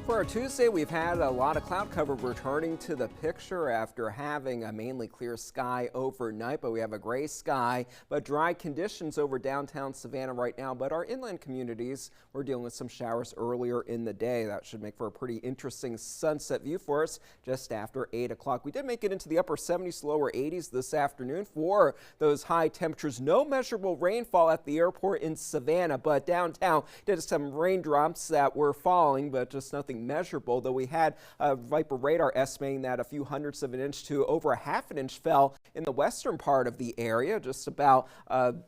For our Tuesday, we've had a lot of cloud cover returning to the picture after having a mainly clear sky overnight, but we have a gray sky, but dry conditions over downtown Savannah right now. But our inland communities, we're dealing with some showers earlier in the day. That should make for a pretty interesting sunset view for us just after 8 o'clock. We did make it into the upper 70s, lower 80s this afternoon for those high temperatures. No measurable rainfall at the airport in Savannah, but downtown did some raindrops that were falling, but just nothing measurable, though we had Viper radar estimating that a few hundredths of an inch to over a half an inch fell in the western part of the area, just about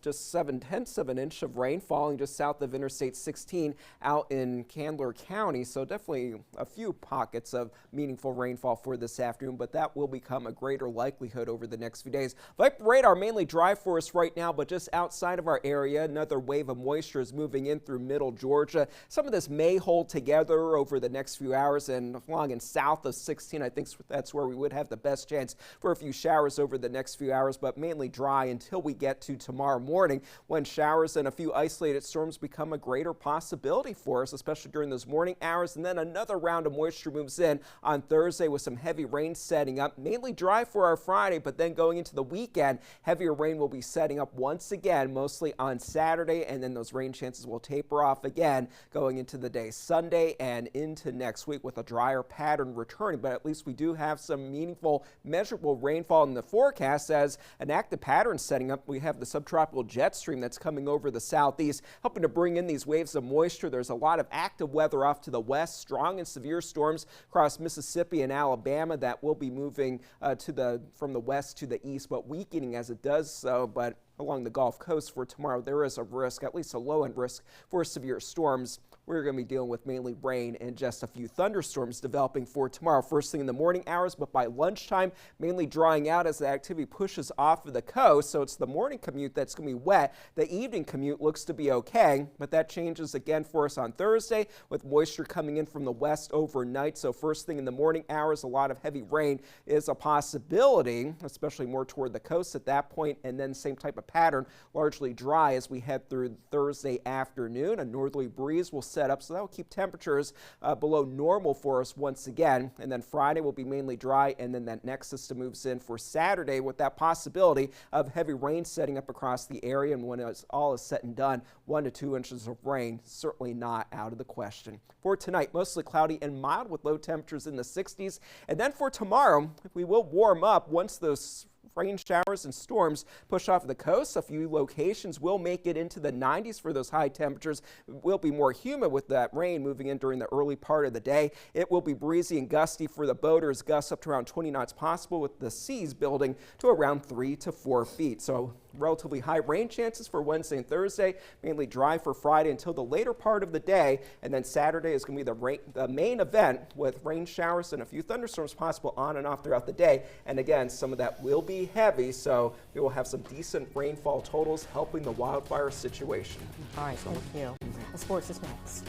just 7/10 of an inch of rain falling just south of Interstate 16 out in Candler County. So definitely a few pockets of meaningful rainfall for this afternoon, but that will become a greater likelihood over the next few days. Viper radar mainly dry for us right now, but just outside of our area, another wave of moisture is moving in through middle Georgia. Some of this may hold together over the next few hours, and along and south of 16, I think that's where we would have the best chance for a few showers over the next few hours, but mainly dry until we get to tomorrow morning, when showers and a few isolated storms become a greater possibility for us, especially during those morning hours. And then another round of moisture moves in on Thursday with some heavy rain setting up, mainly dry for our Friday, but then going into the weekend, heavier rain will be setting up once again, mostly on Saturday, and then those rain chances will taper off again going into the day Sunday and into next week with a drier pattern returning. But at least we do have some meaningful measurable rainfall in the forecast as an active pattern setting up. We have the subtropical jet stream that's coming over the southeast, helping to bring in these waves of moisture. There's a lot of active weather off to the west, strong and severe storms across Mississippi and Alabama that will be moving from the west to the east, but weakening as it does so. But along the Gulf Coast for tomorrow, there is a risk, at least a low-end risk, for severe storms. We're going to be dealing with mainly rain and just a few thunderstorms developing for tomorrow first thing in the morning hours, but by lunchtime, mainly drying out as the activity pushes off of the coast. So it's the morning commute that's going to be wet. The evening commute looks to be okay, but that changes again for us on Thursday with moisture coming in from the west overnight. So first thing in the morning hours, a lot of heavy rain is a possibility, especially more toward the coast at that point, and then same type of pattern, largely dry as we head through Thursday afternoon. A northerly breeze will set up, so that will keep temperatures below normal for us once again. And then Friday will be mainly dry, and then that next system moves in for Saturday with that possibility of heavy rain setting up across the area. And when all is said and done, 1 to 2 inches of rain certainly not out of the question. For tonight, mostly cloudy and mild with low temperatures in the 60s. And then for tomorrow, we will warm up once those rain showers and storms push off the coast. A few locations will make it into the 90s for those high temperatures. It will be more humid with that rain moving in during the early part of the day. It will be breezy and gusty for the boaters, gusts up to around 20 knots possible, with the seas building to around 3 to 4 feet. So relatively high rain chances for Wednesday and Thursday, mainly dry for Friday until the later part of the day. And then Saturday is going to be the main event with rain showers and a few thunderstorms possible on and off throughout the day. And again, some of that will be heavy, so we will have some decent rainfall totals helping the wildfire situation. All right, thank you. The sports is next.